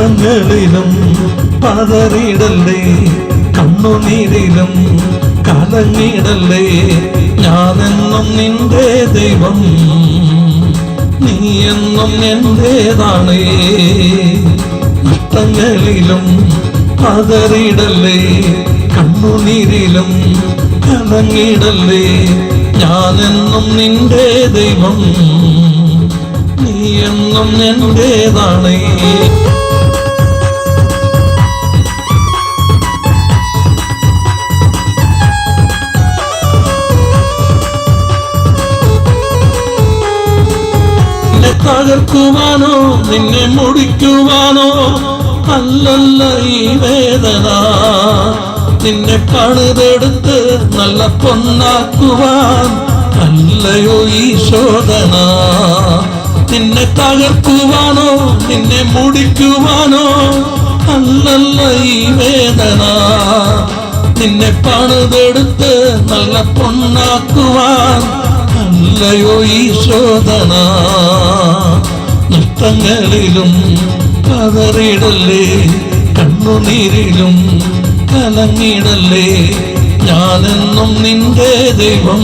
നഷ്ടങ്ങളിലും പതറിയിടല്ലേ, കണ്ണുനീരിലും കലങ്ങിടല്ലേ. ഞാനെന്നും നിന്റെ ദൈവം, നീ എന്നും എന്റേതാണേ. നഷ്ടങ്ങളിലും പതറിയിടല്ലേ, കണ്ണുനീരിലും കലങ്ങിടല്ലേ. ഞാനെന്നും നിന്റെ ദൈവം, നീ എന്നും എന്റേതാണേ. തകർക്കുവാനോ നിന്നെ മുടിക്കുവാനോ അല്ലല്ല ഈ വേദന. നിന്നെ പണിതെടുത്ത് നല്ല പൊന്നാക്കുവാൻ അല്ലയോ ഈ ശോധന. നിന്നെ തകർക്കുവാനോ നിന്നെ മുടിക്കുവാനോ അല്ലല്ല ഈ വേദന. നിന്നെ പണിതെടുത്ത് നല്ല പൊന്നാക്കുവാൻ അല്ലയോ ഈ ശോധന. നഷ്ടങ്ങളിലും പതറിയിടല്ലേ, കണ്ണുനീരിലും കലങ്ങിടല്ലേ. ഞാനെന്നും നിന്റെ ദൈവം,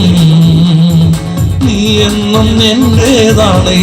നീ എന്നും എന്റേതാണേ.